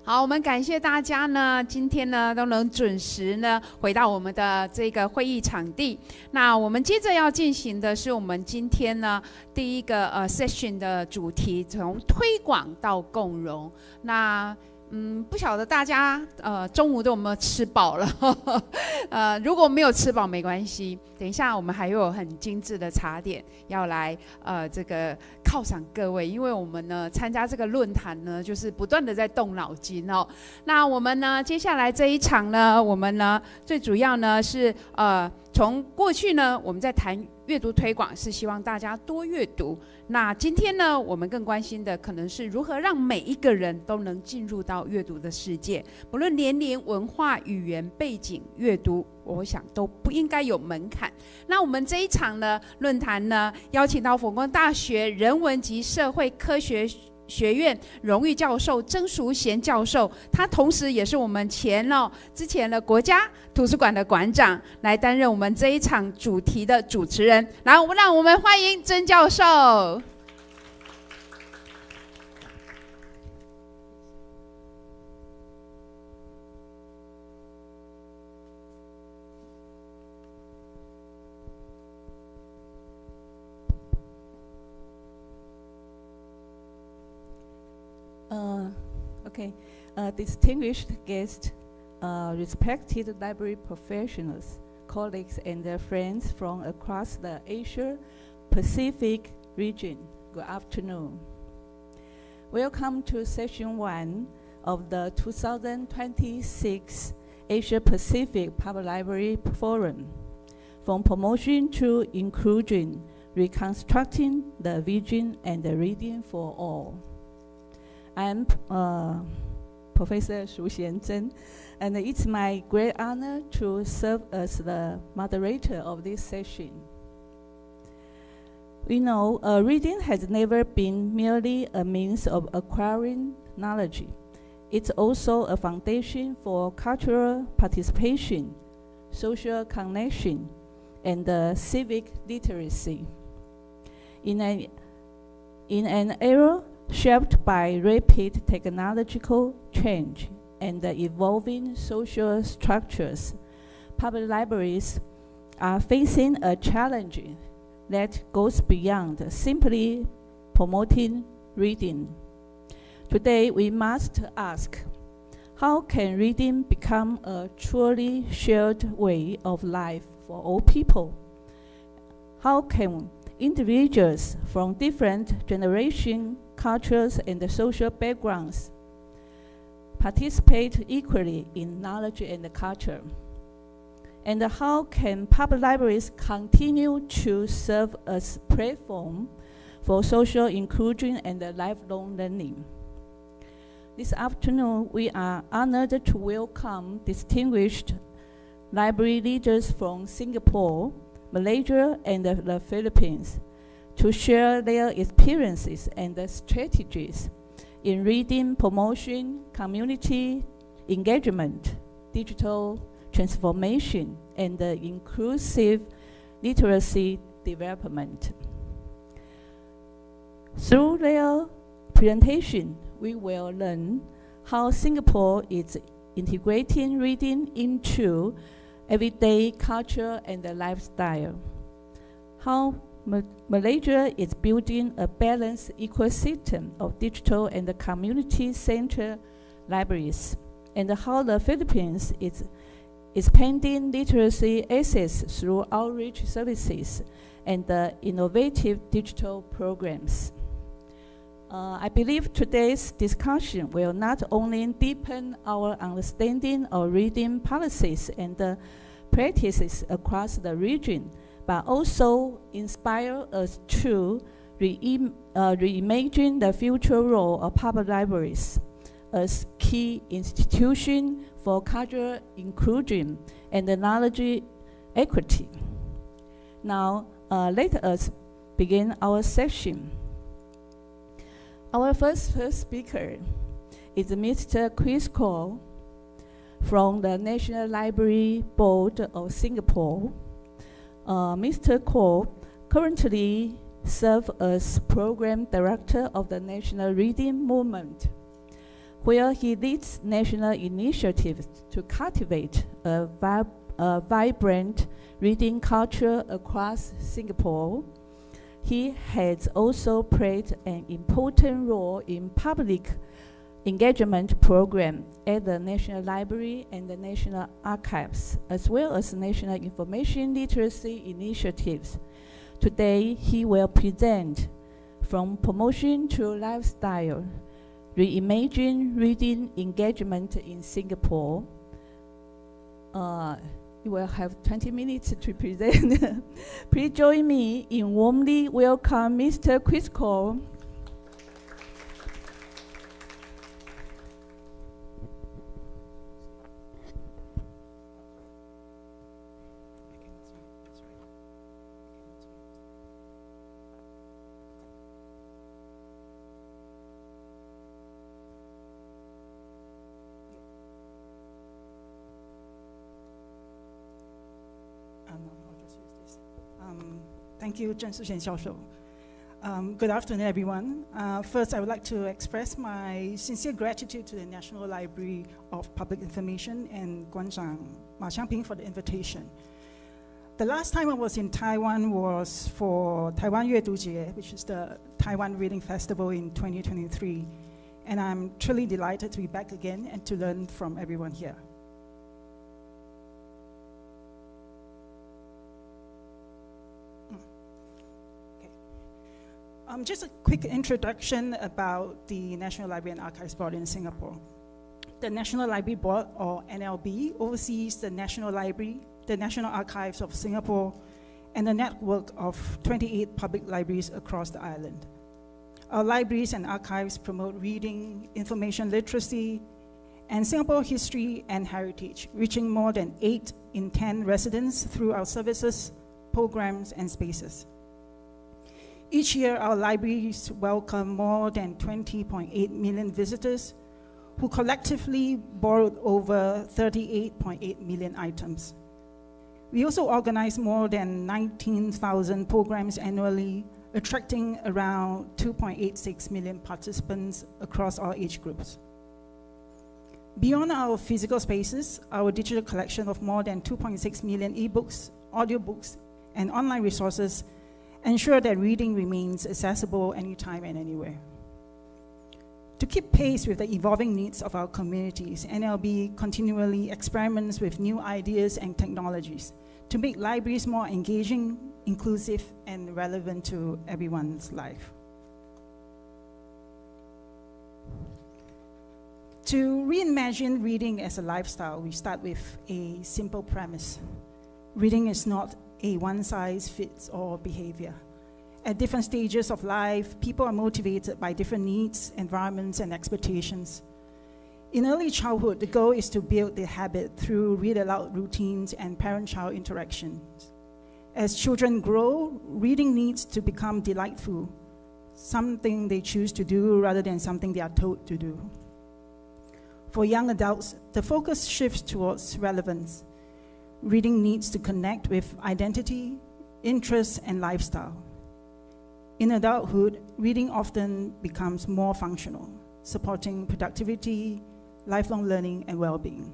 好，我们感谢大家呢，今天呢都能准时呢回到我们的这个会议场地。那我们接着要进行的是我们今天呢第一个session 的主题，从推广到共融。那不晓得大家中午都有没有吃饱了？如果没有吃饱没关系，等一下我们还有很精致的茶点要来这个犒赏各位，因为我们呢参加这个论坛呢，就是不断的在动脑筋哦。那我们呢接下来这一场呢，我们呢最主要呢是从过去呢我们在谈阅读推广，是希望大家多阅读。那今天呢，我们更关心的可能是如何让每一个人都能进入到阅读的世界，不论年龄、文化、语言背景，阅读我想都不应该有门槛。那我们这一场的论坛呢，邀请到佛光大学人文及社会科学学院荣誉教授曾淑贤教授，他同时也是我们之前的国家图书馆的馆长，来担任我们这一场主题的主持人。然后让我们欢迎曾教授。Distinguished guests, respected library professionals, colleagues and their friends from across the Asia-Pacific region, good afternoon. Welcome to Session 1 of the 2026 Asia-Pacific Public Library Forum, From Promotion to Inclusion, Reconstructing the Vision and the Reading for All. I'm Professor Shu-Hsien Tseng, and it's my great honor to serve as the moderator of this session. We know reading has never been merely a means of acquiring knowledge. It's also a foundation for cultural participation, social connection, and civic literacy. In an era shaped by rapid technological change and evolving social structures, public libraries are facing a challenge that goes beyond simply promoting reading. Today, we must ask, how can reading become a truly shared way of life for all people? How can individuals from different generations, cultures, and social backgrounds participate equally in knowledge and culture? And how can public libraries continue to serve as a platform for social inclusion and lifelong learning? This afternoon, we are honored to welcome distinguished library leaders from Singapore, Malaysia, and the Philippines to share their experiences and strategies in reading promotion, community engagement, digital transformation, and inclusive literacy development. Through their presentation, we will learn how Singapore is integrating reading into everyday culture and lifestyle, how Malaysia is building a balanced ecosystem of digital and community-centered libraries, and how the Philippines is expanding literacy access through outreach services and innovative digital programs. I believe today's discussion will not only deepen our understanding of reading policies and practices across the region, but also inspire us to reimagine the future role of public libraries as key institutions for cultural inclusion and knowledge equity. Now, let us begin our session. Our first speaker is Mr. Chris Cole from the National Library Board of Singapore. Mr. Cole currently serves as Program Director of the National Reading Movement, where he leads national initiatives to cultivate a vibrant reading culture across Singapore. He has also played an important role in public engagement program at the National Library and the National Archives, as well as national information literacy initiatives. Today, he will present From Promotion to Lifestyle, Reimagine Reading Engagement in Singapore. You will have 20 minutes to present. Please join me in warmly welcome Mr. Chris Cole. Thank you, Shu-Hsien Tseng. Good afternoon, everyone. First, I would like to express my sincere gratitude to the National Library of Public Information and Guang Ma Xiangping for the invitation. The last time I was in Taiwan was for Taiwan Yuedu Jie, which is the Taiwan Reading Festival in 2023. And I'm truly delighted to be back again and to learn from everyone here. Just a quick introduction about the National Library and Archives Board in Singapore. The National Library Board, or NLB, oversees the National Library, the National Archives of Singapore, and a network of 28 public libraries across the island. Our libraries and archives promote reading, information literacy, and Singapore history and heritage, reaching more than 8 in 10 residents through our services, programs, and spaces. Each year, our libraries welcome more than 20.8 million visitors who collectively borrowed over 38.8 million items. We also organize more than 19,000 programs annually, attracting around 2.86 million participants across all age groups. Beyond our physical spaces, our digital collection of more than 2.6 million ebooks, audiobooks, and online resources ensure that reading remains accessible anytime and anywhere. To keep pace with the evolving needs of our communities, NLB continually experiments with new ideas and technologies to make libraries more engaging, inclusive, and relevant to everyone's life. To reimagine reading as a lifestyle, we start with a simple premise. Reading is not a one-size-fits-all behavior. At different stages of life, people are motivated by different needs, environments, and expectations. In early childhood, the goal is to build the habit through read-aloud routines and parent-child interactions. As children grow, reading needs to become delightful, something they choose to do rather than something they are told to do. For young adults, the focus shifts towards relevance. Reading needs to connect with identity, interests, and lifestyle. In adulthood, reading often becomes more functional, supporting productivity, lifelong learning, and well-being.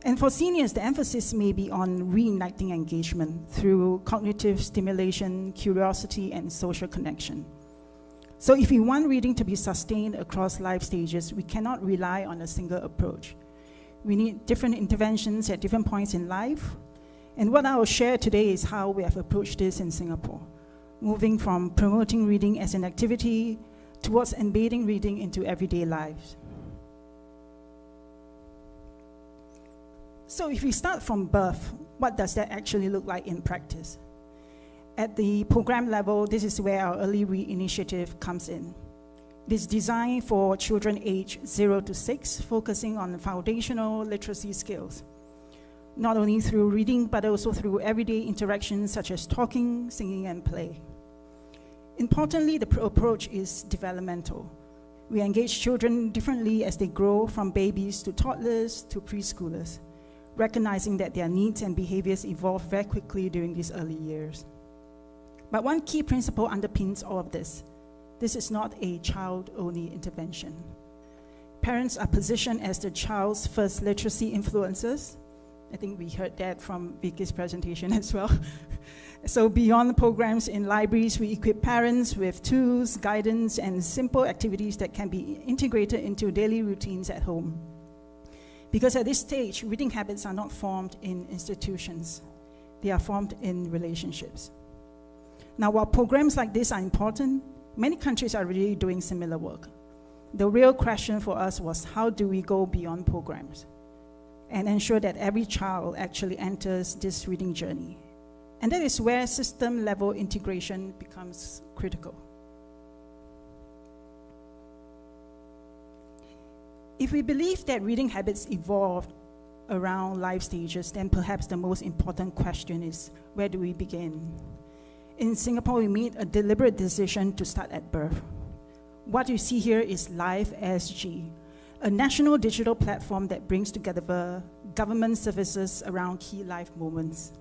And for seniors, the emphasis may be on reigniting engagement through cognitive stimulation, curiosity, and social connection. So if we want reading to be sustained across life stages, we cannot rely on a single approach. We need different interventions at different points in life. And what I will share today is how we have approached this in Singapore, moving from promoting reading as an activity towards embedding reading into everyday lives. So if we start from birth, what does that actually look like in practice? At the program level, this is where our Early Read initiative comes in. It is designed for children aged 0 to 6, focusing on foundational literacy skills, not only through reading, but also through everyday interactions such as talking, singing, and play. Importantly, the approach is developmental. We engage children differently as they grow, from babies to toddlers to preschoolers, recognizing that their needs and behaviors evolve very quickly during these early years. But one key principle underpins all of this. This is not a child-only intervention. Parents are positioned as the child's first literacy influencers. I think we heard that from Vicky's presentation as well. So beyond programs in libraries, we equip parents with tools, guidance, and simple activities that can be integrated into daily routines at home. Because at this stage, reading habits are not formed in institutions. They are formed in relationships. Now, while programs like this are important, many countries are really doing similar work. The real question for us was, how do we go beyond programs and ensure that every child actually enters this reading journey? And that is where system-level integration becomes critical. If we believe that reading habits evolve around life stages, then perhaps the most important question is, where do we begin? In Singapore, we made a deliberate decision to start at birth. What you see here is Live SG, a national digital platform that brings together government services around key life moments,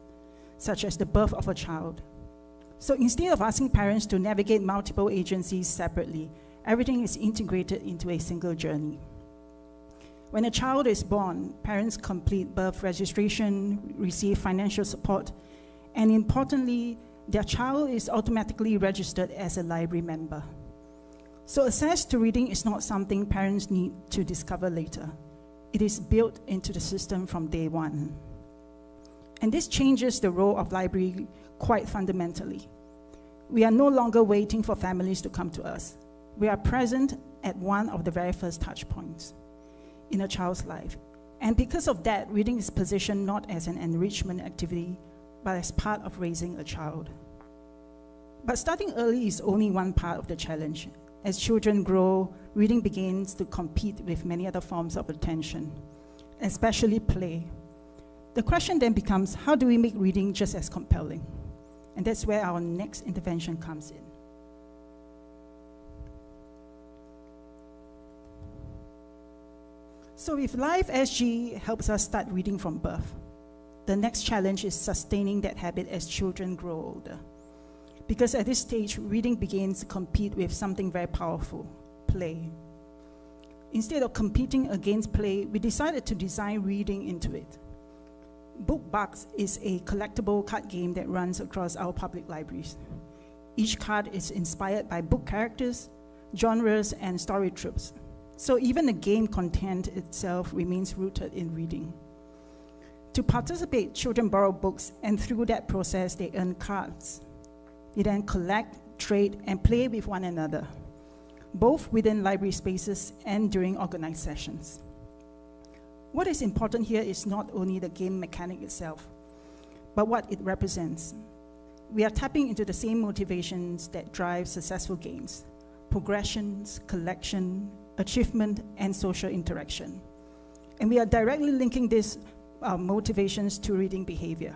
such as the birth of a child. So instead of asking parents to navigate multiple agencies separately, everything is integrated into a single journey. When a child is born, parents complete birth registration, receive financial support, and importantly, their child is automatically registered as a library member. So access to reading is not something parents need to discover later. It is built into the system from day one. And this changes the role of library quite fundamentally. We are no longer waiting for families to come to us. We are present at one of the very first touch points in a child's life. And because of that, reading is positioned not as an enrichment activity, but as part of raising a child. But starting early is only one part of the challenge. As children grow, reading begins to compete with many other forms of attention, especially play. The question then becomes, how do we make reading just as compelling? And that's where our next intervention comes in. So if Live SG helps us start reading from birth, the next challenge is sustaining that habit as children grow older. Because at this stage, reading begins to compete with something very powerful, play. Instead of competing against play, we decided to design reading into it. Bookbugs is a collectible card game that runs across our public libraries. Each card is inspired by book characters, genres, and story tropes. So even the game content itself remains rooted in reading. To participate, children borrow books, and through that process, they earn cards. They then collect, trade, and play with one another, both within library spaces and during organized sessions. What is important here is not only the game mechanic itself, but what it represents. We are tapping into the same motivations that drive successful games: progressions, collection, achievement, and social interaction. And we are directly linking these motivations to reading behavior.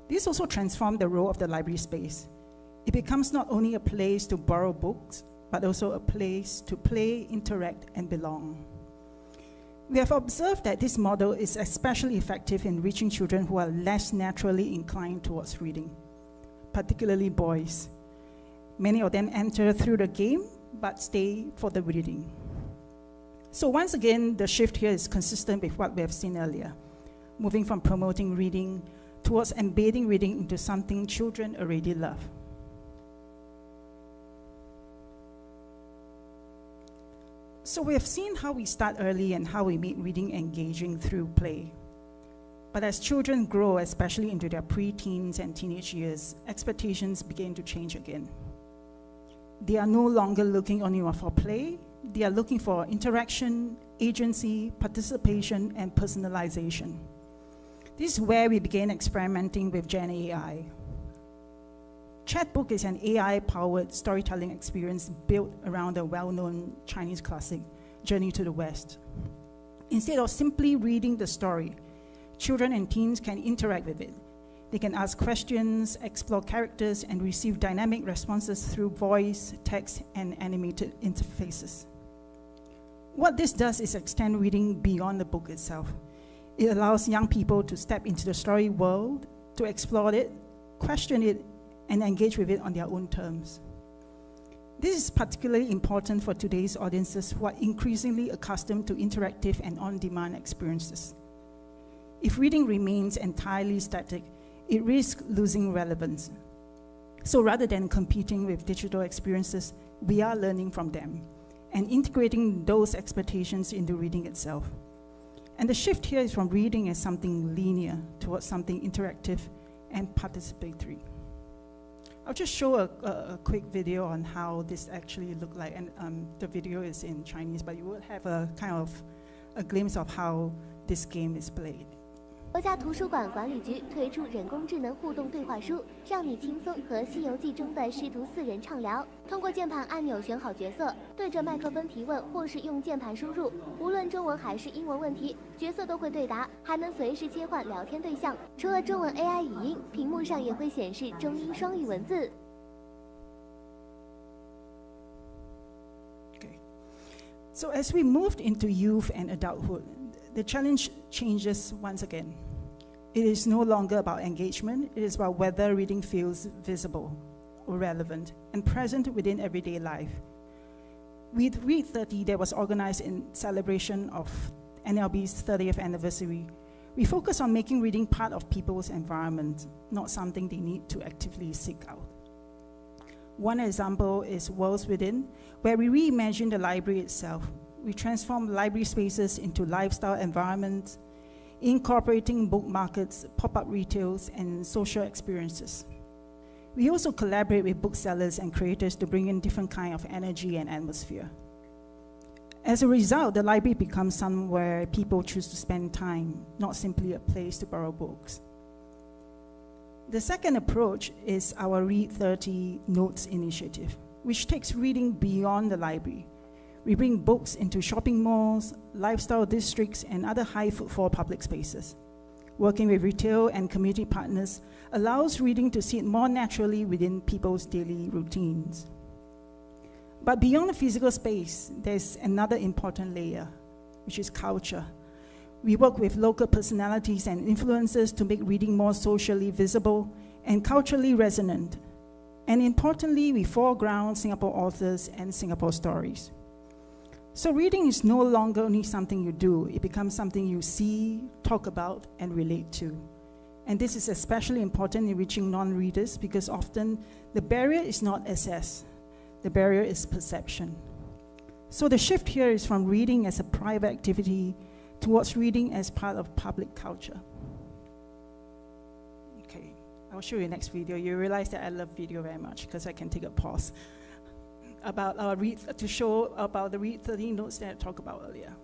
This also transforms the role of the library space. It becomes not only a place to borrow books, but also a place to play, interact, and belong. We have observed that this model is especially effective in reaching children who are less naturally inclined towards reading, particularly boys. Many of them enter through the game, but stay for the reading. So once again, the shift here is consistent with what we have seen earlier, moving from promoting reading towards embedding reading into something children already love. So we have seen how we start early and how we make reading engaging through play. But as children grow, especially into their pre-teens and teenage years, expectations begin to change again. They are no longer looking only for play. They are looking for interaction, agency, participation, and personalization. This is where we began experimenting with Gen AI. Chatbook is an AI-powered storytelling experience built around the well-known Chinese classic, Journey to the West. Instead of simply reading the story, children and teens can interact with it. They can ask questions, explore characters, and receive dynamic responses through voice, text, and animated interfaces. What this does is extend reading beyond the book itself. It allows young people to step into the story world, to explore it, question it, and engage with it on their own terms. This is particularly important for today's audiences who are increasingly accustomed to interactive and on-demand experiences. If reading remains entirely static, it risks losing relevance. So rather than competing with digital experiences, we are learning from them and integrating those expectations into reading itself. And the shift here is from reading as something linear towards something interactive and participatory. I'll just show a quick video on how this actually looked like, and the video is in Chinese, but you will have a kind of a glimpse of how this game is played. 国家图书馆管理局推出人工智能互动对话书，让你轻松和《西游记》中的师徒4人畅聊。通过键盘按钮选好角色，对着麦克风提问，或是用键盘输入，无论中文还是英文问题，角色都会对答，还能随时切换聊天对象。除了中文 AI 语音，屏幕上也会显示中英双语文字。So as we moved into youth and adulthood, the challenge changes once again. It is no longer about engagement, it is about whether reading feels visible or relevant and present within everyday life. With Read 30 that was organized in celebration of NLB's 30th anniversary, we focus on making reading part of people's environment, not something they need to actively seek out. One example is Worlds Within, where we reimagine the library itself. We transform library spaces into lifestyle environments, incorporating book markets, pop-up retails, and social experiences. We also collaborate with booksellers and creators to bring in different kind of energy and atmosphere. As a result, the library becomes somewhere people choose to spend time, not simply a place to borrow books. The second approach is our Read 30 Notes initiative, which takes reading beyond the library. We bring books into shopping malls, lifestyle districts, and other high-footfall public spaces. Working with retail and community partners allows reading to sit more naturally within people's daily routines. But beyond the physical space, there's another important layer, which is culture. We work with local personalities and influencers to make reading more socially visible and culturally resonant. And importantly, we foreground Singapore authors and Singapore stories. So reading is no longer only something you do, it becomes something you see, talk about, and relate to. And this is especially important in reaching non-readers because often the barrier is not access, the barrier is perception. So the shift here is from reading as a private activity towards reading as part of public culture. Okay, I'll show you next video. You realize that I love video very much because I can take a pause about our to show about the Read 30 notes that I talked about earlier.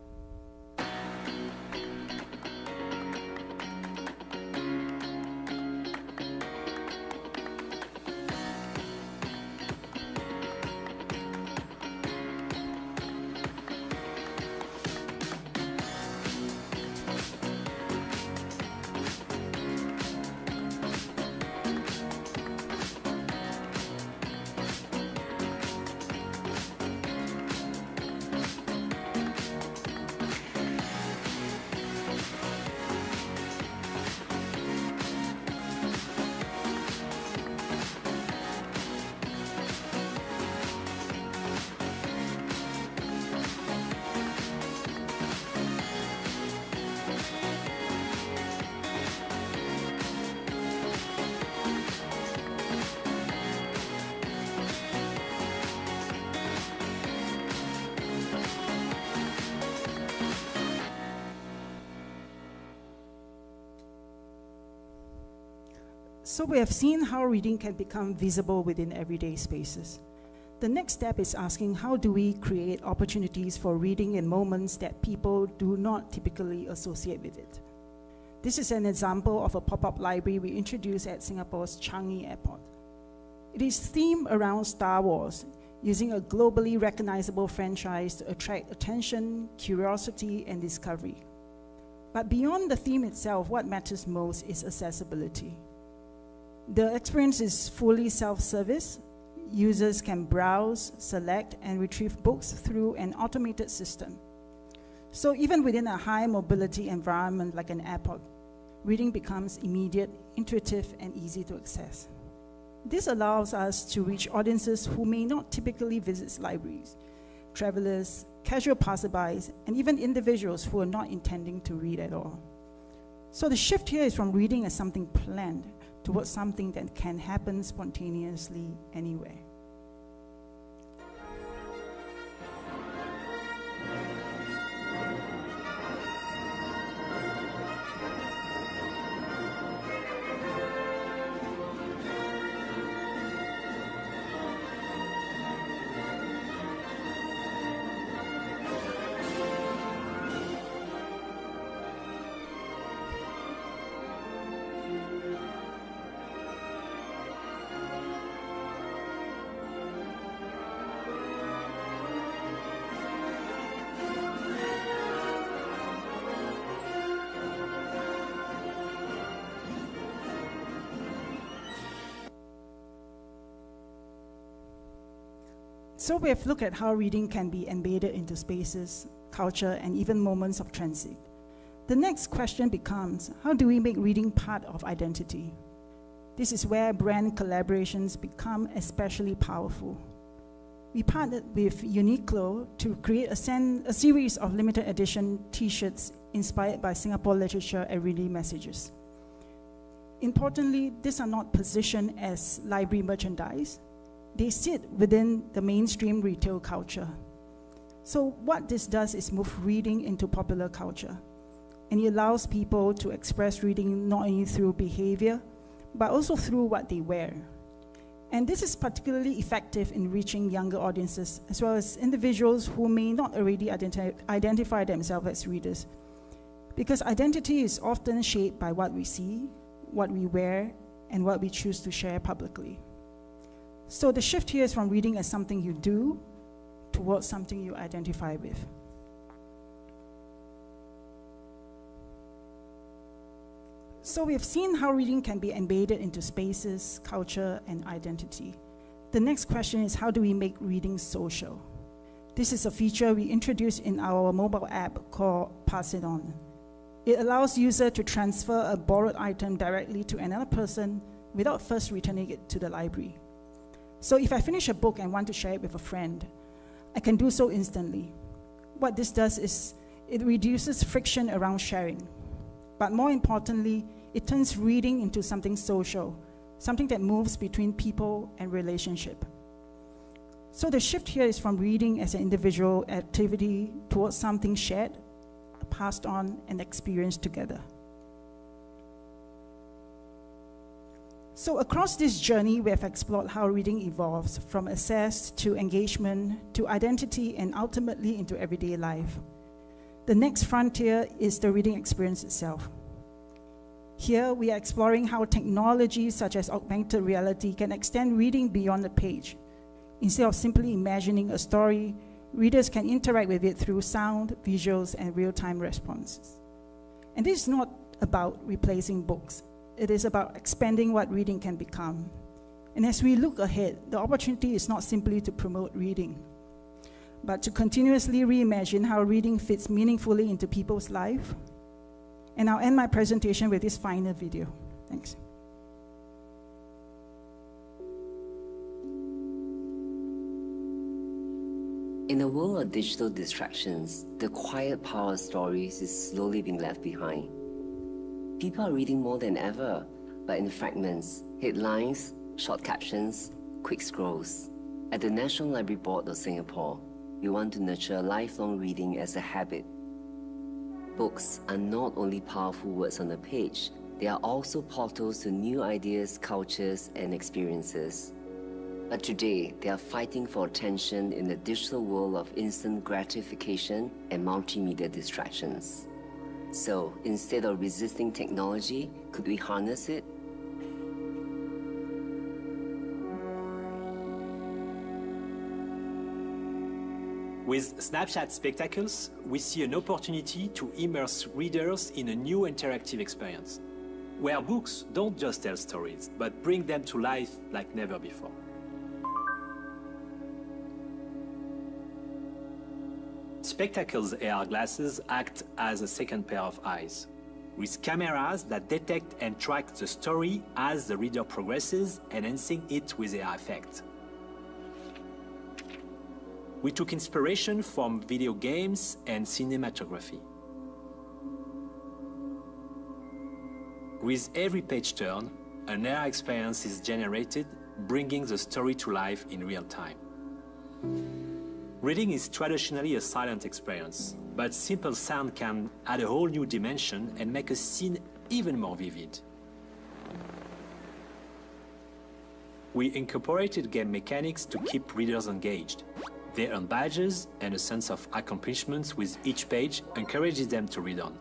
So we have seen how reading can become visible within everyday spaces. The next step is asking how do we create opportunities for reading in moments that people do not typically associate with it. This is an example of a pop-up library we introduced at Singapore's Changi Airport. It is themed around Star Wars, using a globally recognizable franchise to attract attention, curiosity, and discovery. But beyond the theme itself, what matters most is accessibility. The experience is fully self-service. Users can browse, select, and retrieve books through an automated system. So even within a high mobility environment like an airport, reading becomes immediate, intuitive, and easy to access. This allows us to reach audiences who may not typically visit libraries, travelers, casual passerbys, and even individuals who are not intending to read at all. So the shift here is from reading as something planned towards something that can happen spontaneously anywhere. So we have looked at how reading can be embedded into spaces, culture, and even moments of transit. The next question becomes, how do we make reading part of identity? This is where brand collaborations become especially powerful. We partnered with Uniqlo to create a series of limited edition t-shirts inspired by Singapore literature and reading messages. Importantly, these are not positioned as library merchandise. They sit within the mainstream retail culture. So what this does is move reading into popular culture, and it allows people to express reading not only through behavior, but also through what they wear. And this is particularly effective in reaching younger audiences, as well as individuals who may not already identify themselves as readers. Because identity is often shaped by what we see, what we wear, and what we choose to share publicly. So the shift here is from reading as something you do towards something you identify with. So we have seen how reading can be embedded into spaces, culture, and identity. The next question is, how do we make reading social? This is a feature we introduced in our mobile app called Pass It On. It allows users to transfer a borrowed item directly to another person without first returning it to the library. So if I finish a book and want to share it with a friend, I can do so instantly. What this does is it reduces friction around sharing. But more importantly, it turns reading into something social, something that moves between people and relationship. So the shift here is from reading as an individual activity towards something shared, passed on, and experienced together. So across this journey, we have explored how reading evolves from access to engagement to identity and ultimately into everyday life. The next frontier is the reading experience itself. Here, we are exploring how technologies such as augmented reality can extend reading beyond the page. Instead of simply imagining a story, readers can interact with it through sound, visuals, and real-time responses. And this is not about replacing books. It is about expanding what reading can become. And as we look ahead, the opportunity is not simply to promote reading, but to continuously reimagine how reading fits meaningfully into people's life. And I'll end my presentation with this final video. Thanks. In a world of digital distractions, the quiet power of stories is slowly being left behind. People are reading more than ever, but in fragments, headlines, short captions, quick scrolls. At the National Library Board of Singapore, we want to nurture lifelong reading as a habit. Books are not only powerful words on the page, they are also portals to new ideas, cultures, and experiences. But today, they are fighting for attention in the digital world of instant gratification and multimedia distractions. So, instead of resisting technology, could we harness it? With Snapchat Spectacles, we see an opportunity to immerse readers in a new interactive experience, where books don't just tell stories, but bring them to life like never before. Spectacles AR glasses act as a second pair of eyes. with cameras that detect and track the story as the reader progresses, enhancing it with AI effect. We took inspiration from video games and cinematography. With every page turn, an AR experience is generated, bringing the story to life in real time. Reading is traditionally a silent experience, but simple sound can add a whole new dimension and make a scene even more vivid. We incorporated game mechanics to keep readers engaged. They earn badges, and a sense of accomplishment with each page encourages them to read on.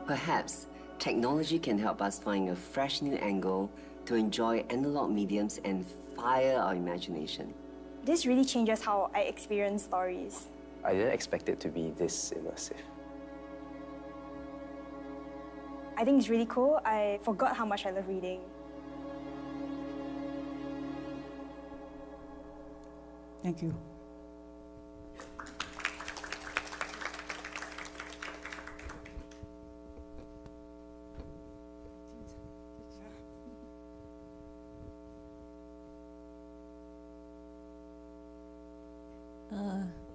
Perhaps technology can help us find a fresh new angle to enjoy analog mediums and fire our imagination. This really changes how I experience stories. I didn't expect it to be this immersive. I think it's really cool. I forgot how much I love reading. Thank you.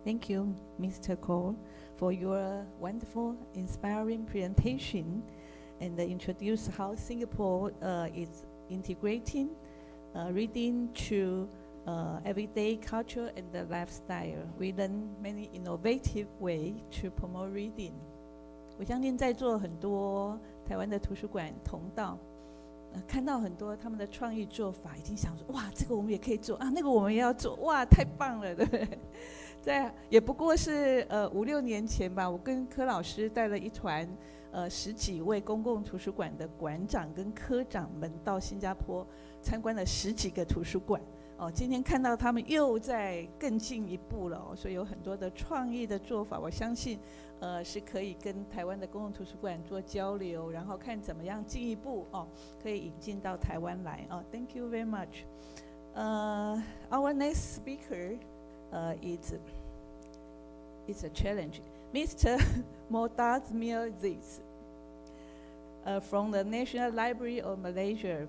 Thank you, Mr. Cole, for your wonderful, inspiring presentation and introduce how Singapore is integrating reading to everyday culture and the lifestyle. We learn many innovative ways to promote reading. 我相信在座很多台湾的图书馆同道，看到很多他们的创意做法，已经想说，哇，这个我们也可以做啊，那个我们也要做，哇，太棒了，对不对？在也不过是5、6年前吧，我跟柯老师带了一团10几位公共图书馆的馆长跟科长们到新加坡参观了10几个图书馆。今天看到他们又在更进一步了，所以有很多的创意的做法，我相信是可以跟台湾的公共图书馆做交流，然后看怎么样进一步可以引进到台湾来。Thank you very much. Our next speaker it's a challenge. Mr. Mohd Azmi bin Aziz from the National Library of Malaysia.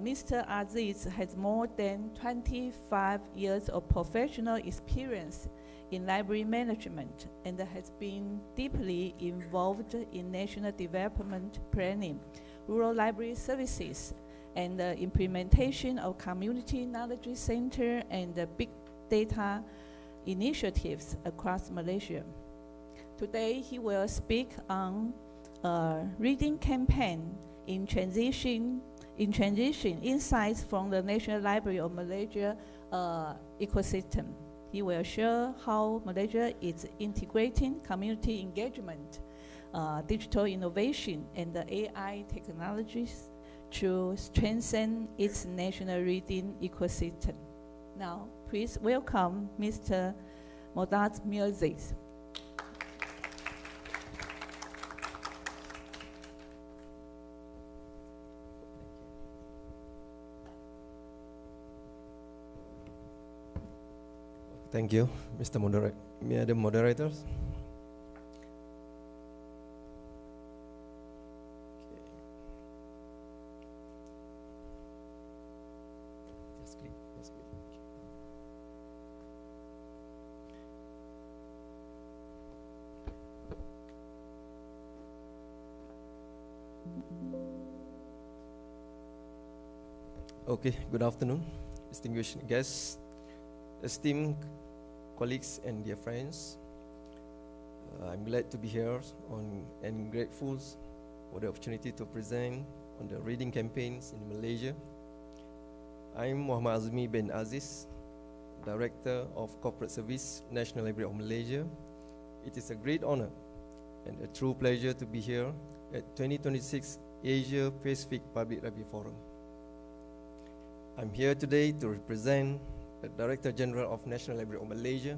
Mr. Aziz has more than 25 years of professional experience in library management and has been deeply involved in national development planning, rural library services, and the implementation of community knowledge center and big data initiatives across Malaysia. Today, he will speak on a reading campaign in transition, insights from the National Library of Malaysia ecosystem. He will share how Malaysia is integrating community engagement, digital innovation, and the AI technologies to strengthen its national reading ecosystem. Now, please welcome Mr. Mohd Azmi bin Aziz. Thank you, Mr. Madam Moderators. Okay, good afternoon, distinguished guests, esteemed colleagues and dear friends. I'm glad to be here and grateful for the opportunity to present on the reading campaigns in Malaysia. I'm Mohd Azmi bin Aziz, Director of Corporate Service, National Library of Malaysia. It is a great honor and a true pleasure to be here at 2026 Asia Pacific Public Library Forum. I'm here today to represent the Director General of National Library of Malaysia,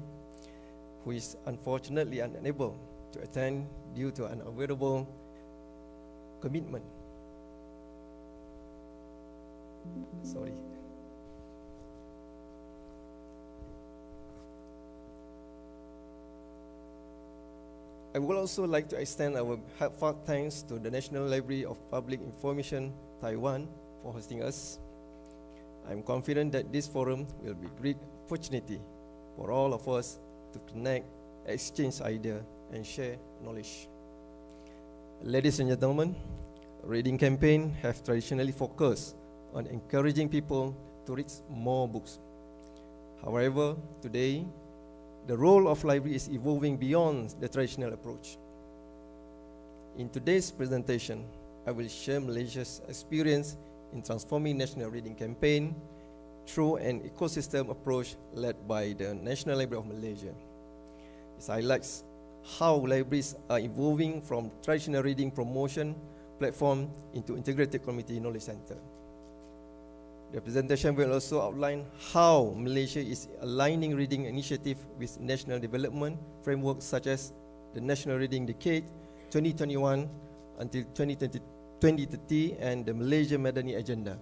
who is unfortunately unable to attend due to an unavoidable commitment. Sorry. I would also like to extend our heartfelt thanks to the National Library of Public Information, Taiwan, for hosting us. I'm confident that this forum will be a great opportunity for all of us to connect, exchange ideas, and share knowledge. Ladies and gentlemen, reading campaigns have traditionally focused on encouraging people to read more books. However, today, the role of library is evolving beyond the traditional approach. In today's presentation, I will share Malaysia's experience in transforming national reading campaign through an ecosystem approach led by the National Library of Malaysia. This highlights how libraries are evolving from traditional reading promotion platform into integrated community knowledge center. The presentation will also outline how Malaysia is aligning reading initiative with national development frameworks such as the National Reading Decade 2021 until 2030 and the Malaysia Madani Agenda.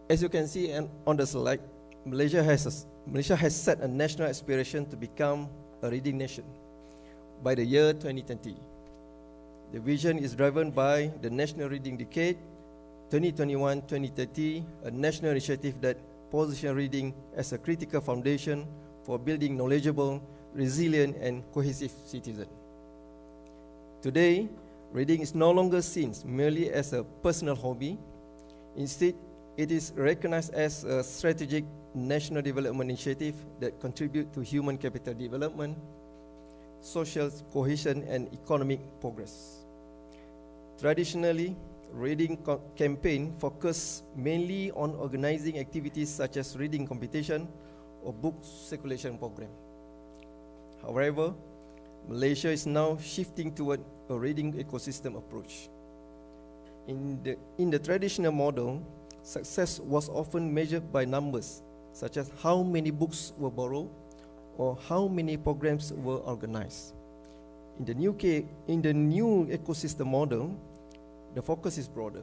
As you can see on the slide, Malaysia has set a national aspiration to become a reading nation by the year 2020. The vision is driven by the National Reading Decade 2021-2030, a national initiative that positions reading as a critical foundation for building knowledgeable, resilient, and cohesive citizens. Today, reading is no longer seen merely as a personal hobby. Instead, it is recognized as a strategic national development initiative that contributes to human capital development, social cohesion, and economic progress. Traditionally, reading campaign focus mainly on organizing activities such as reading competition or book circulation program. However, Malaysia is now shifting toward a reading ecosystem approach. In the traditional model, success was often measured by numbers, such as how many books were borrowed or how many programs were organized. In the new ecosystem model, the focus is broader.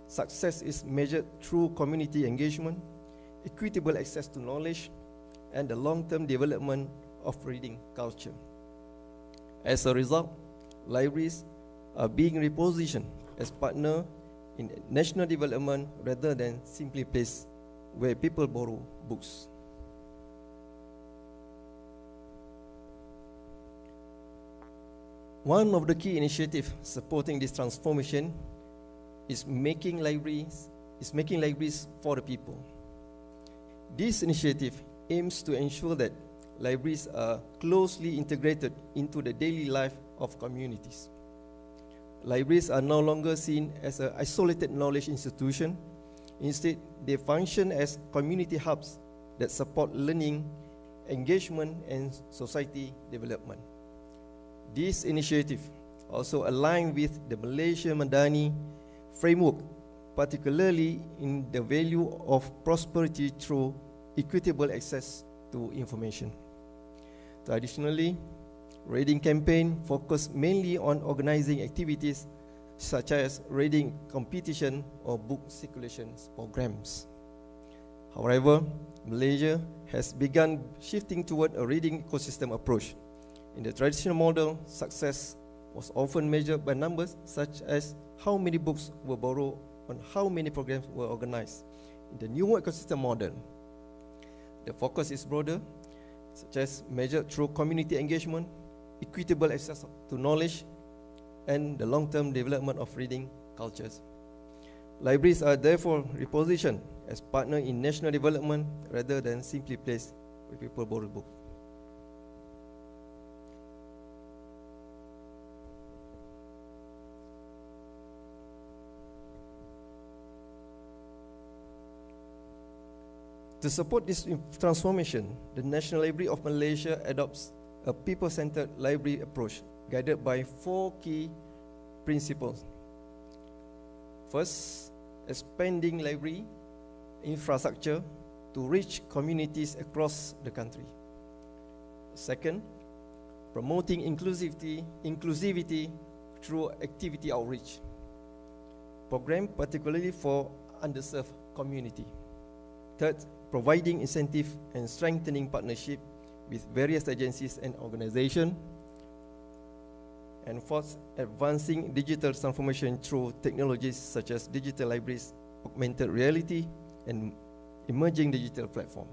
Success is measured through community engagement, equitable access to knowledge, and the long-term development of reading culture. As a result, libraries are being repositioned as partners in national development rather than simply place where people borrow books. One of the key initiatives supporting this transformation is making libraries for the people. This initiative aims to ensure that libraries are closely integrated into the daily life of communities. Libraries are no longer seen as an isolated knowledge institution. Instead, they function as community hubs that support learning, engagement, and society development. This initiative also aligns with the Malaysia Madani framework, particularly in the value of prosperity through equitable access to information. Traditionally, reading campaign focus mainly on organizing activities such as reading competition or book circulation programs. However, Malaysia has begun shifting toward a reading ecosystem approach. In the traditional model, success was often measured by numbers such as how many books were borrowed and how many programs were organized. In the new ecosystem model, the focus is broader, such as measured through community engagement, equitable access to knowledge, and the long-term development of reading cultures. Libraries are therefore repositioned as partners in national development rather than simply placed where people borrow books. To support this transformation, the National Library of Malaysia adopts a people-centered library approach guided by 4 key principles. First, expanding library infrastructure to reach communities across the country. Second, promoting inclusivity through activity outreach. Program particularly for underserved community. Third, providing incentive and strengthening partnership with various agencies and organizations. And fourth, advancing digital transformation through technologies such as digital libraries, augmented reality, and emerging digital platform.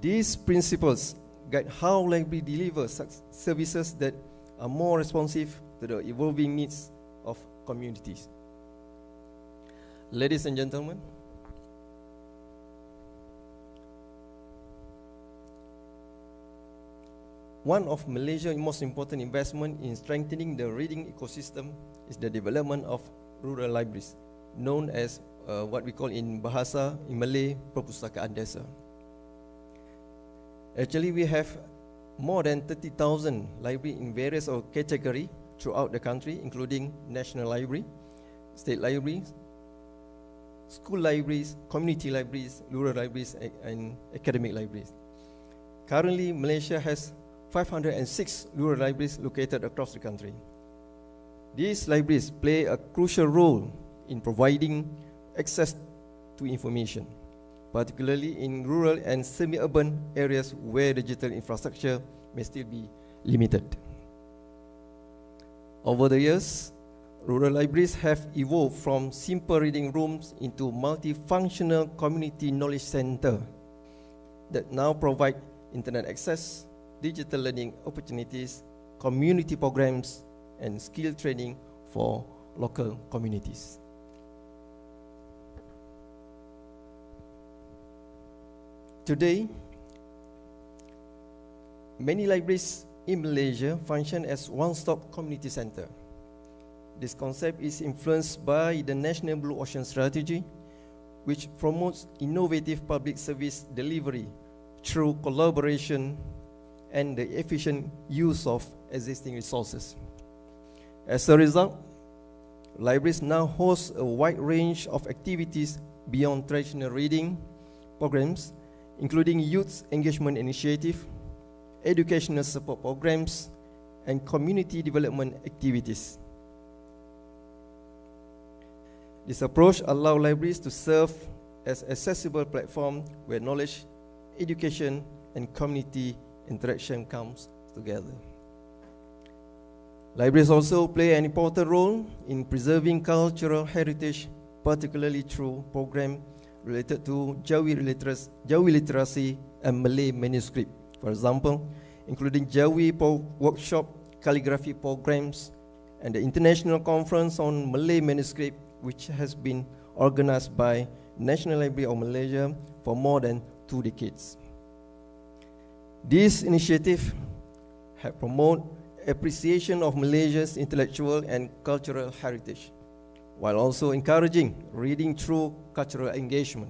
These principles guide how library delivers services that are more responsive to the evolving needs of communities. Ladies and gentlemen, one of Malaysia's most important investments in strengthening the reading ecosystem is the development of rural libraries, known as what we call in Bahasa, in Malay, Perpustakaan Desa. Actually, we have more than 30,000 libraries in various categories throughout the country, including national library, state libraries, school libraries, community libraries, rural libraries, and academic libraries. Currently, Malaysia has 506 rural libraries located across the country. These libraries play a crucial role in providing access to information, particularly in rural and semi-urban areas where digital infrastructure may still be limited. Over the years, rural libraries have evolved from simple reading rooms into multifunctional community knowledge centers that now provide internet access, digital learning opportunities, community programs, and skill training for local communities. Today, many libraries in Malaysia function as one-stop community center. This concept is influenced by the National Blue Ocean Strategy, which promotes innovative public service delivery through collaboration and the efficient use of existing resources. As a result, libraries now host a wide range of activities beyond traditional reading programs, including youth engagement initiative, educational support programs, and community development activities. This approach allows libraries to serve as accessible platform where knowledge, education, and community interaction comes together. Libraries also play an important role in preserving cultural heritage, particularly through programs related to Jawi literacy and Malay manuscript. For example, including Jawi workshop, calligraphy programs, and the International Conference on Malay Manuscript, which has been organized by National Library of Malaysia for more than 2 decades. These initiatives have promoted appreciation of Malaysia's intellectual and cultural heritage, while also encouraging reading through cultural engagement.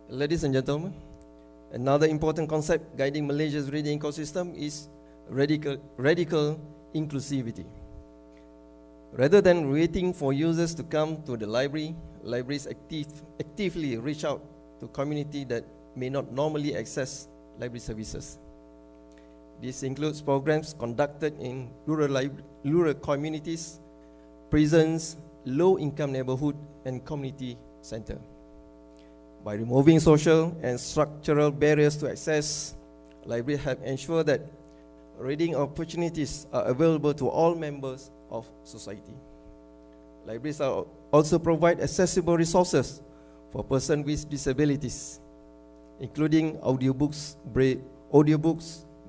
Ladies and gentlemen, another important concept guiding Malaysia's reading ecosystem is radical inclusivity. Rather than waiting for users to come to the library, libraries actively reach out to communities that may not normally access library services. This includes programs conducted in rural communities, prisons, low-income neighborhood, and community center. By removing social and structural barriers to access, libraries have ensured that reading opportunities are available to all members of society. Libraries also provide accessible resources for persons with disabilities, including audiobooks,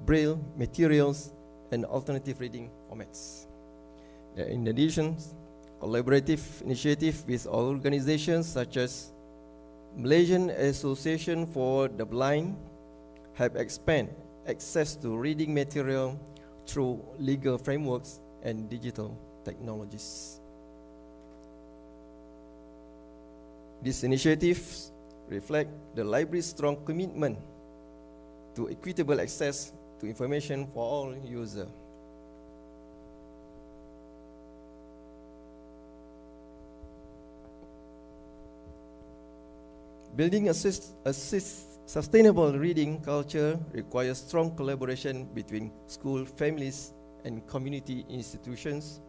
braille materials, and alternative reading formats. In addition, collaborative initiatives with organizations such as Malaysian Association for the Blind have expanded access to reading material through legal frameworks and digital technologies. These initiatives reflect the library's strong commitment to equitable access to information for all users. Building a sustainable reading culture requires strong collaboration between school, families, and community institutions,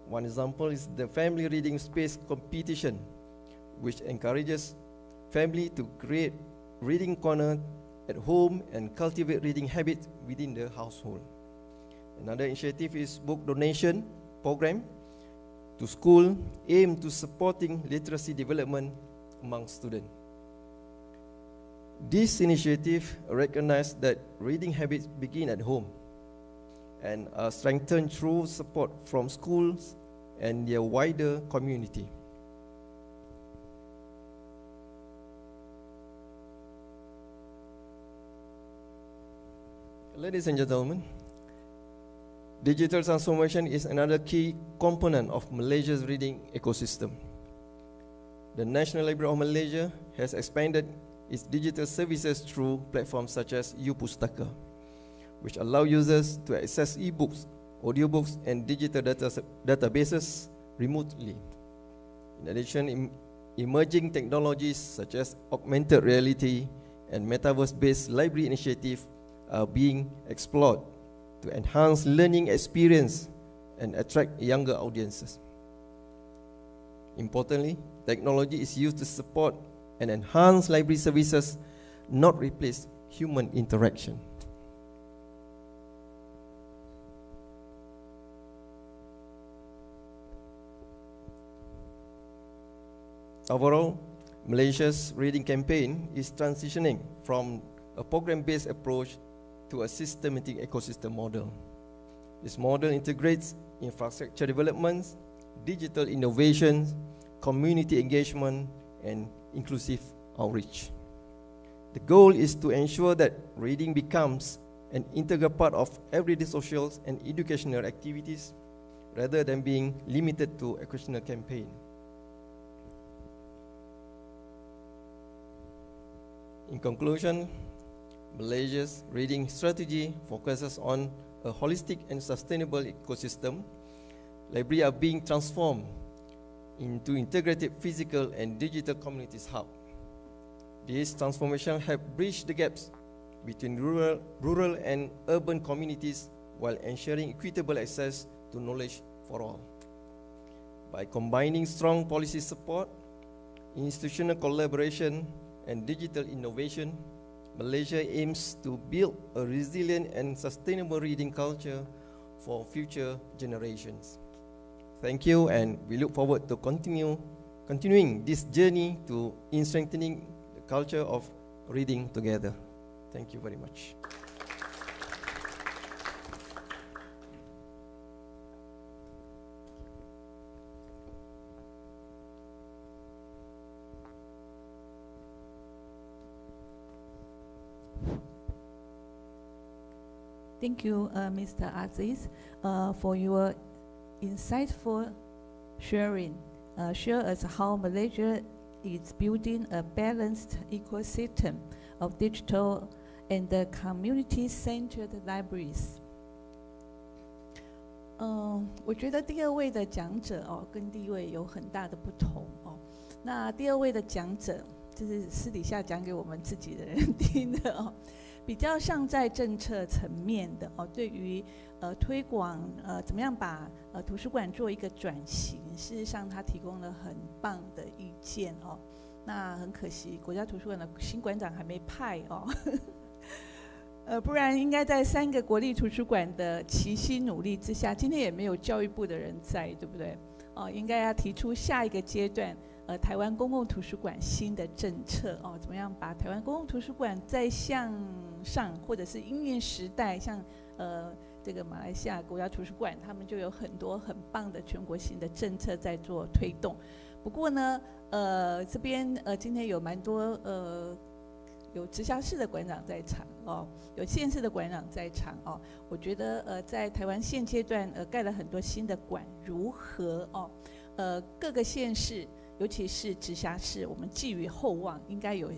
One example is the Family Reading Space competition, which encourages family to create reading corner at home and cultivate reading habits within the household. Another initiative is book donation program to school aimed to supporting literacy development among students. This initiative recognizes that reading habits begin at home and are strengthened through support from schools and their wider community. Ladies and gentlemen, digital transformation is another key component of Malaysia's reading ecosystem. The National Library of Malaysia has expanded its digital services through platforms such as U-Pustaka, which allow users to access e-books, audiobooks, and digital databases remotely. In addition, emerging technologies such as augmented reality and metaverse-based library initiatives are being explored to enhance learning experience and attract younger audiences. Importantly, technology is used to support and enhance library services, not replace human interaction. Overall, Malaysia's reading campaign is transitioning from a program-based approach to a systematic ecosystem model. This model integrates infrastructure developments, digital innovations, community engagement, and inclusive outreach. The goal is to ensure that reading becomes an integral part of everyday social and educational activities rather than being limited to occasional campaign. In conclusion, Malaysia's reading strategy focuses on a holistic and sustainable ecosystem. Libraries are being transformed into integrated physical and digital communities hub. This transformation helps bridge the gaps between rural and urban communities while ensuring equitable access to knowledge for all. By combining strong policy support, institutional collaboration, and digital innovation, Malaysia aims to build a resilient and sustainable reading culture for future generations. Thank you, and we look forward to continuing this journey in strengthening the culture of reading together. Thank you very much. Thank you, Mr. Aziz, for your insightful sharing. Share us how Malaysia is building a balanced ecosystem of digital and community-centered libraries. 我觉得第二位的讲者跟第一位有很大的不同那第二位的讲者，就是私底下讲给我们自己的人听的比较像在政策层面的对于推广怎么样把图书馆做一个转型，事实上他提供了很棒的意见那很可惜，国家图书馆的新馆长还没派不然应该在3个国立图书馆的齐心努力之下，今天也没有教育部的人在，对不对？应该要提出下一个阶段。台湾公共图书馆新的政策怎么样把台湾公共图书馆再向上，或者是因应时代，像这个马来西亚国家图书馆，他们就有很多很棒的全国性的政策在做推动。不过呢，这边今天有蛮多有直辖市的馆长在场有县市的馆长在场我觉得在台湾现阶段盖了很多新的馆，如何各个县市。尤其是直辖市，我们寄予厚望，应该有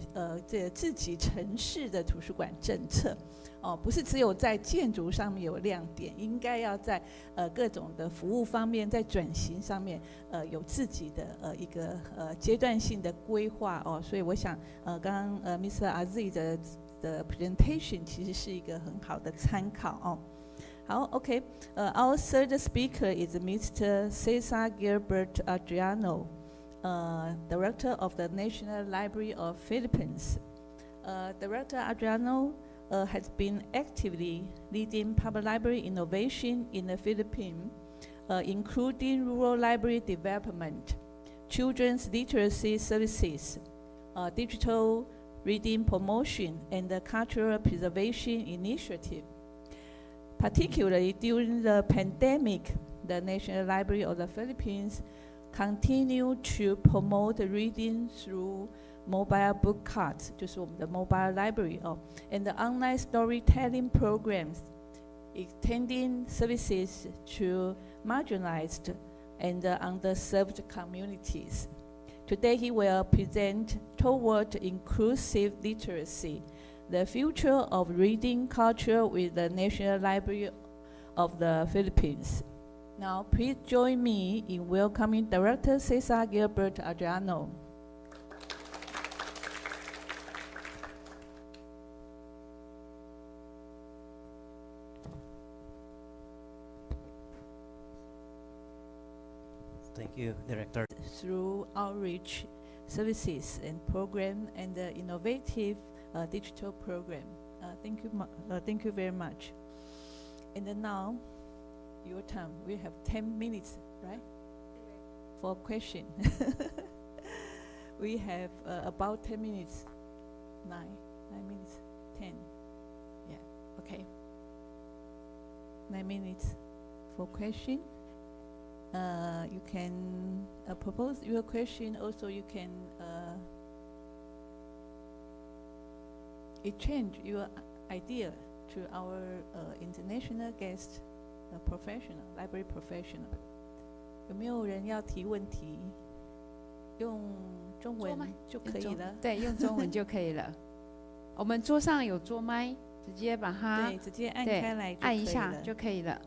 这自己城市的图书馆政策，不是只有在建筑上面有亮点，应该要在各种的服务方面，在转型上面有自己的一个阶段性的规划所以我想刚刚Mr. Aziz 的 presentation 其实是一个很好的参考好，好 ，OK， our third speaker is Mr. Cesar Gilbert Adriano, Director of the National Library of Philippines. Director Adriano has been actively leading public library innovation in the Philippines, including rural library development, children's literacy services, digital reading promotion, and the cultural preservation initiative. Particularly during the pandemic, the National Library of the Philippines continued to promote reading through mobile book carts, 就是我们的 mobile library, and the online storytelling programs, extending services to marginalized and underserved communities. Today he will present Toward Inclusive Literacy, the Future of Reading Culture with the National Library of the Philippines. Now please join me in welcoming Director Cesar Gilbert Adriano. Thank you, Director. Through outreach services and program and the innovative digital program. Thank you very much. And then now, your time. We have 10 minutes, right? For question. We have about 10 minutes. 9 minutes, 10. Yeah, okay. 9 minutes for question. You can propose your question. Also, you can exchange your idea to our international guest, professional, library professional. 有没有人要提问题？用中文就可以了。对，用中文就可以了。我们桌上有桌麦，直接把它对，直接按开来就可以了，按一下就可以了。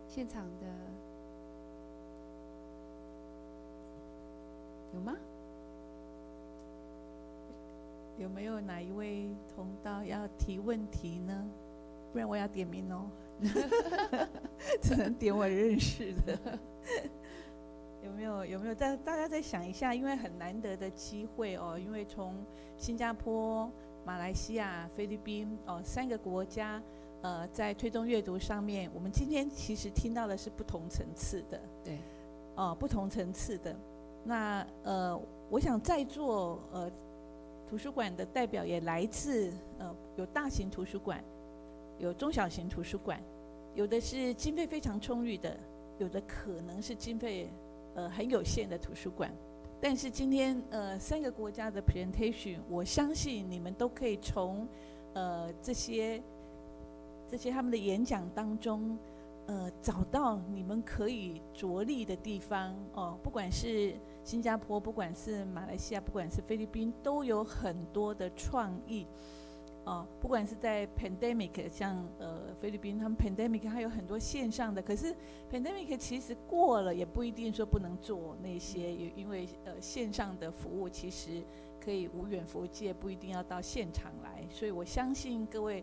现场的有吗？有没有哪一位同道要提问题呢？不然我要点名哦，只能点我认识的。有没有？大家再想一下，因为很难得的机会哦，因为从新加坡、马来西亚、菲律宾3个国家。在推动阅读上面，我们今天其实听到的是不同层次的，对，不同层次的。那我想在座图书馆的代表也来自有大型图书馆，有中小型图书馆，有的是经费非常充裕的，有的可能是经费很有限的图书馆。但是今天3个国家的 presentation， 我相信你们都可以从这些他们的演讲当中，找到你们可以着力的地方哦。不管是新加坡，不管是马来西亚，不管是菲律宾，都有很多的创意哦。不管是在 pandemic， 像菲律宾他们 pandemic 还有很多线上的，可是 pandemic 其实过了也不一定说不能做那些，因为线上的服务其实可以无远弗届，不一定要到现场来。所以我相信各位。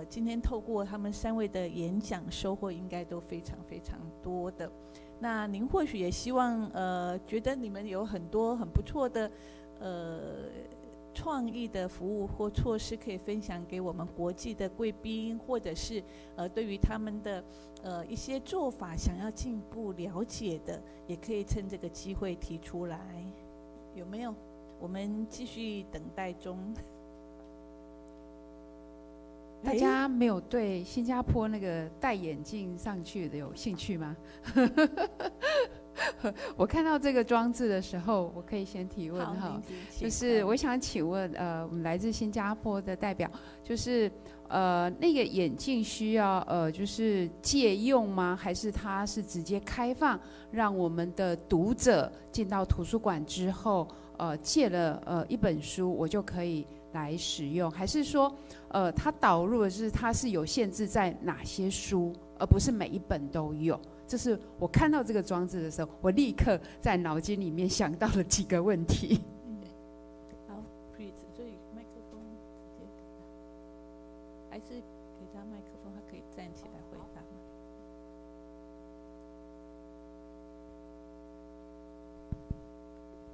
今天透过他们3位的演讲，收获应该都非常非常多的。那您或许也希望，觉得你们有很多很不错的，创意的服务或措施可以分享给我们国际的贵宾，或者是对于他们的一些做法想要进一步了解的，也可以趁这个机会提出来。有没有？我们继续等待中。大家没有对新加坡那个戴眼镜上去的有兴趣吗？我看到这个装置的时候，我可以先提问哈，就是我想请问我们来自新加坡的代表，就是那个眼镜需要就是借用吗？还是它是直接开放，让我们的读者进到图书馆之后，借了一本书，我就可以来使用？还是说它导入的是它是有限制在哪些书，而不是每一本都有？这是我看到这个装置的时候，我立刻在脑筋里面想到了几个问题。好 ，please， 所以麦克风直接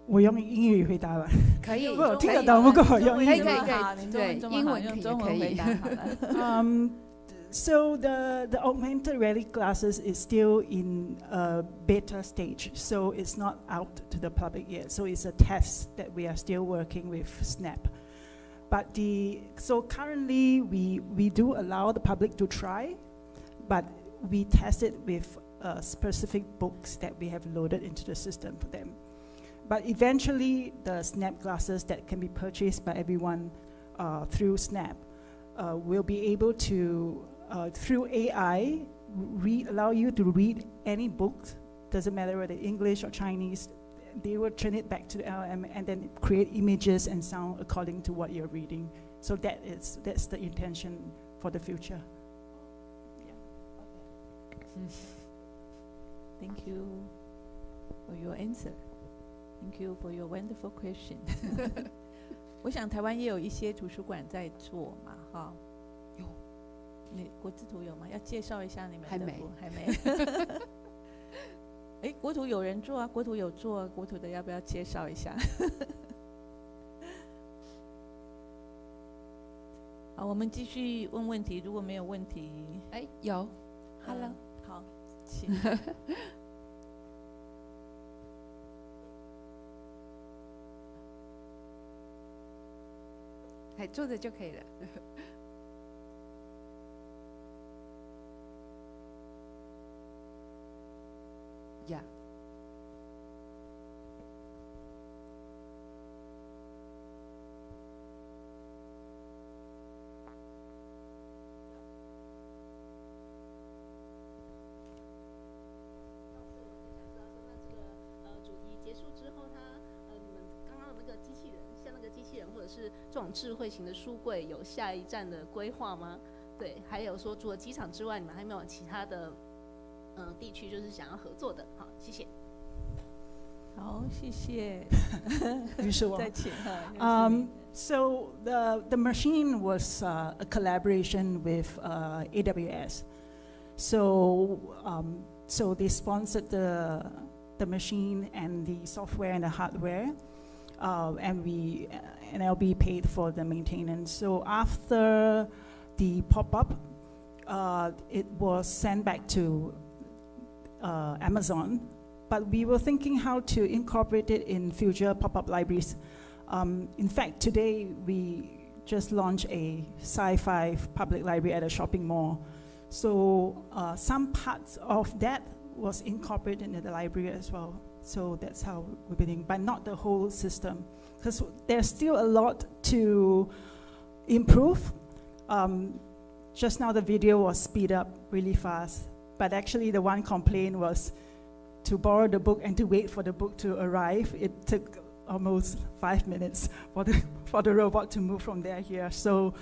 我用英语回答吧。可以，我听得懂，不过我用英语。可以，对，英文可以。So the augmented reality glasses is still in a beta stage, so it's not out to the public yet. So it's a test that we are still working with SNAP. But so currently we do allow the public to try, but we test it with specific books that we have loaded into the system for them. But eventually, the SNAP glasses that can be purchased by everyone through SNAP will be able to, through AI, allow you to read any book, doesn't matter whether English or Chinese. They will turn it back to the LM and then create images and sound according to what you're reading. So that's the intention for the future. Yeah. Thank you for your answer. Thank you for your wonderful question. 我想台湾也有一些图书馆在做嘛，哈。有。你国字图有吗？要介绍一下你们的。还没。哎，国图有人做啊，国图有做啊，国图的要不要介绍一下？好，我们继续问问题，如果没有问题，哎，有 ，Hello， 好，请。哎，坐着就可以了。Yeah. 主题结束之后，你们刚刚的那个机器人，像那个机器人或者是这种智慧型的书柜，有下一站的规划吗？对，还有说除了机场之外，你们还没有其他的？地区就是想要合作的，好，谢谢。好，谢谢。再请。So the machine was a collaboration with AWS. So they sponsored the machine and the software and the hardware, and NLB paid for the maintenance. So after the pop-up, it was sent back to Amazon, but we were thinking how to incorporate it in future pop-up libraries. In fact, today we just launched a sci-fi public library at a shopping mall. So some parts of that was incorporated into the library as well. So that's how we're building, but not the whole system, because there's still a lot to improve. Just now the video was speed up really fast. But actually, the one complaint was to borrow the book and to wait for the book to arrive. It took almost 5 minutes for the robot to move from there here. So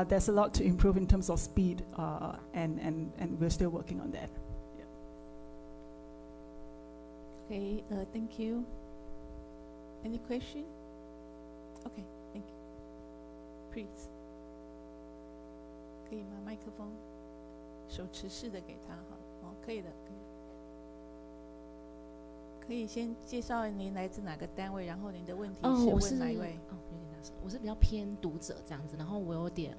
there's a lot to improve in terms of speed, and we're still working on that. Yeah. Okay, thank you. Any question? Okay, thank you. Please. 可以吗？麦克风。手持式的给他好了，哦，可以的，可以。可以先介绍您来自哪个单位，然后您的问题是问哪一位？有点大声。我是比较偏读者这样子，然后我有点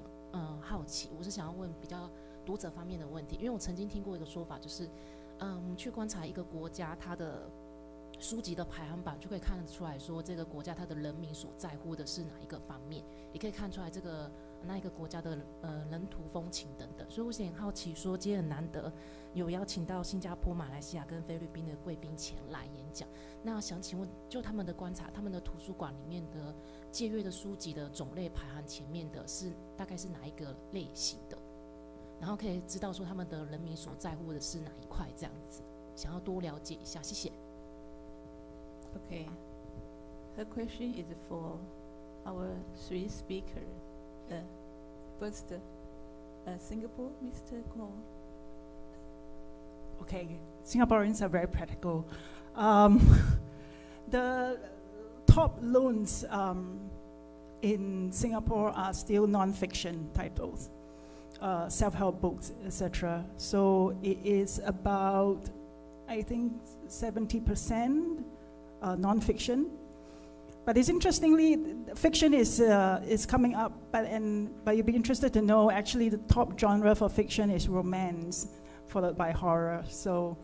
好奇，我是想要问比较读者方面的问题，因为我曾经听过一个说法，就是我们去观察一个国家它的书籍的排行榜，就可以看得出来说这个国家它的人民所在乎的是哪一个方面，也可以看出来这个。那一个国家的人土风情等等，所以我是很好奇说，今天很难得有邀请到新加坡、马来西亚跟菲律宾的贵宾前来演讲。那想请问，就他们的观察，他们的图书馆里面的借阅的书籍的种类排行前面的是大概是哪一个类型的？然后可以知道说他们的人民所在乎的是哪一块这样子，想要多了解一下，谢谢。Okay, her question is for our three speakers. First, Singapore, Mr. Guang. Okay, Singaporeans are very practical. The top loans in Singapore are still non-fiction titles, self-help books, etc. So it is about, I think, 70% non-fiction. But it's interestingly, fiction is coming up, but you'd be interested to know actually the top genre for fiction is romance, followed by horror. So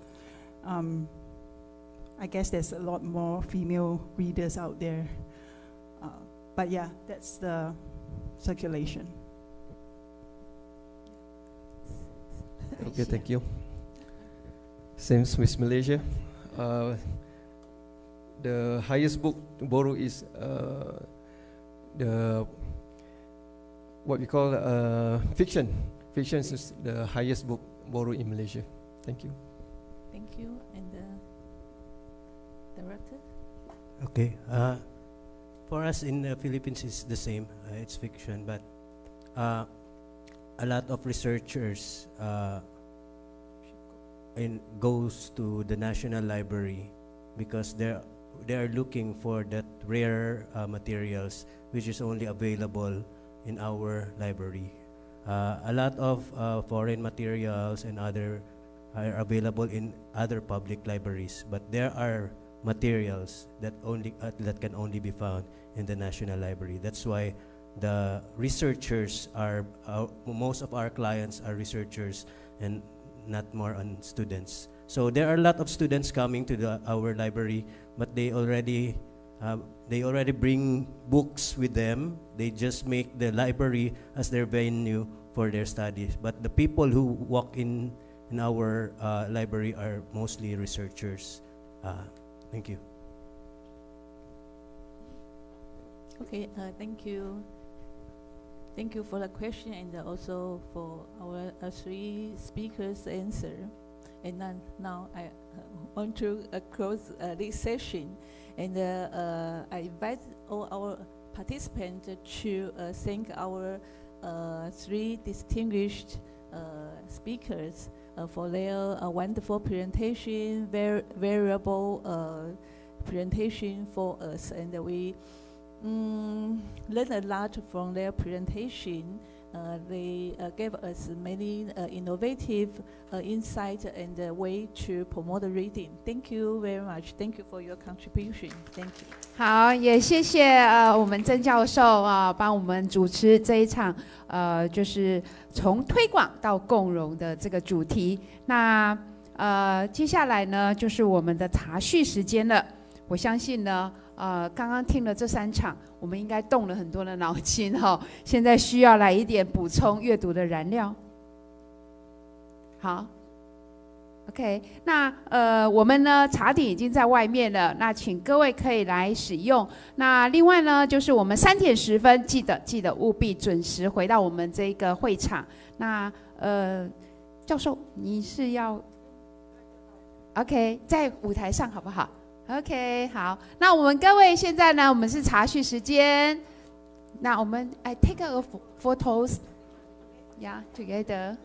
I guess there's a lot more female readers out there. But yeah, that's the circulation. Okay, thank you. Same with Malaysia. The highest book to borrow is what we call fiction. Fiction is the highest book borrowed in Malaysia. Thank you. Thank you. And the director? Okay. For us in the Philippines, it's the same. It's fiction, but a lot of researchers goes to the National Library because they are looking for that rare materials which is only available in our library. A lot of foreign materials and other are available in other public libraries, but there are materials that can only be found in the National Library. That's why the researchers are most of our clients are researchers and not more on students. So there are a lot of students coming to our library, but they already bring books with them. They just make the library as their venue for their studies. But the people who walk in our library are mostly researchers. Thank you. Okay, thank you. Thank you for the question and also for our three speakers' answer. And then now I want to close this session, and I invite all our participants to thank our three distinguished speakers for their wonderful presentation, variable presentation for us, and we learned a lot from their presentation. They gave us many innovative insights and way to promote reading. Thank you very much. Thank you for your contribution. Thank you. 好，也谢谢我们曾教授帮我们主持这一场就是从推广到共融的这个主题。那接下来呢就是我们的茶叙时间了。我相信呢刚刚听了这3场，我们应该动了很多的脑筋现在需要来一点补充阅读的燃料。好 ，OK， 那我们呢茶点已经在外面了，那请各位可以来使用。那另外呢，就是我们3点10分，记得务必准时回到我们这个会场。那教授，你是要 OK 在舞台上好不好？ OK， 好，那我们各位现在呢，我们是茶叙时间。那我们take a photos，yeah together。